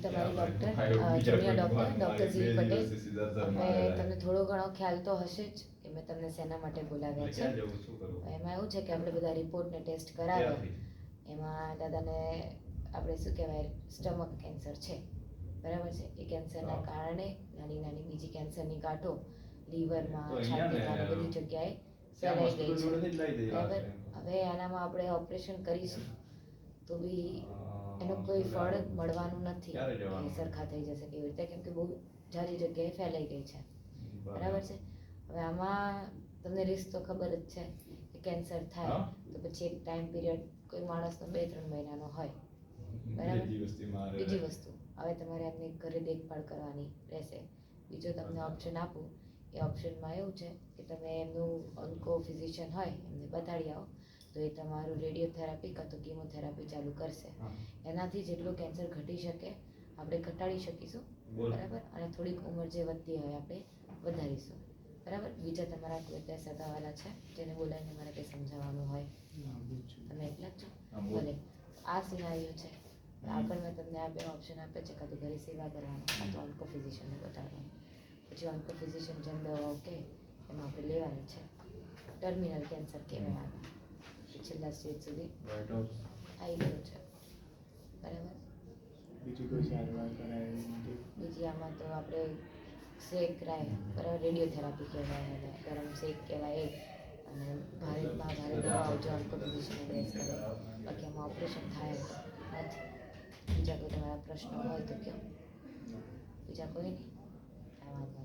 તમારી doctor junior doctor Zee Patel. હવે તમને થોડો ઘણો ખ્યાલ તો હશે જ કે મેં તમને શેના માટે બોલાવ્યા છે. એમાં એવું છે કે આપણે બધા રિપોર્ટને ટેસ્ટ કરાવ્યા, એમાં દાદાને આપણે શું કહેવાય સ્ટમક કેન્સર છે, બરાબર છે. એ કેન્સરના કારણે નાની નાની બીજી કેન્સરની ગાંઠો લીવરમાં, છાતીમાં બધી જગ્યાએ ફેલાઈ ગઈ છે, બરાબર. હવે આનામાં આપણે ઓપરેશન કરીશું તો બી એનું કોઈ ફળ મળવાનું નથી કે સરખા થઈ જશે કેવી રીતે, કેમ કે બહુ જાજી જગ્યાએ ફેલાઈ ગઈ છે, બરાબર છે. હવે આમાં તમને રિસ્ક તો ખબર જ છે કે કેન્સર થાય તો પછી એક ટાઈમ પીરિયડ કોઈ માણસનો 2-3 મહિનાનો હોય, બરાબર. બીજી વસ્તુ, હવે તમારે આપની ઘરે દેખભાળ કરવાની રહેશે. બીજો તમને ઓપ્શન આપું, એ ઓપ્શનમાં એવું છે કે તમે એમનું ઓન્કો ફિઝિશિયન હોય એમને બતાડી આવો તો એ તમારું રેડિયોથેરાપી કાં તો કીમોથેરાપી ચાલુ કરશે. એનાથી જેટલું કેન્સર ઘટી શકે આપણે ઘટાડી શકીશું, બરાબર. અને થોડીક ઉંમર જે વધતી હોય આપણે વધારીશું, બરાબર. બીજા તમારા કોઈ ત્યાં સગાવાલા છે જેને બોલાવીને મારે કંઈ સમજાવવાનું હોય? તમે એકલા જ છો? ભલે. આ સિનારીઓ છે. આગળ મેં તમને આ 2 ઓપ્શન આપ્યા છે, કાં તો ઘરે સેવા કરવાનું કાં તો ઓન્કો ફિઝિશિયનને બતાડવાનું. પછી ઓન્કો ફિઝિશિયન જેમ દવાઓ કહે એમાં આપણે લેવાની છે. ટર્મિનલ કેન્સર કહેવાય આને, છેલ્લા સ્ટેજ સુધી આવી ગયું છે, બરાબર. બીજી કોઈ સારવાર કરાય નથી? બીજી આમાં તો આપણે શેક કરાય, બરાબર. રેડિયોથેરાપી કહેવાય અને ગરમ શેક કહેવાય એ, અને ભારેમાં ભારે દવાઓ જો ઓન્કો ફિઝિશિયન એડવાઇસ કરે. બાકી આમાં ઓપરેશન થાય તો નથી. બીજા કોઈ તમારા પ્રશ્નો હોય તો કહો. બીજા કોઈ નહીં? કાંઈ વાંધો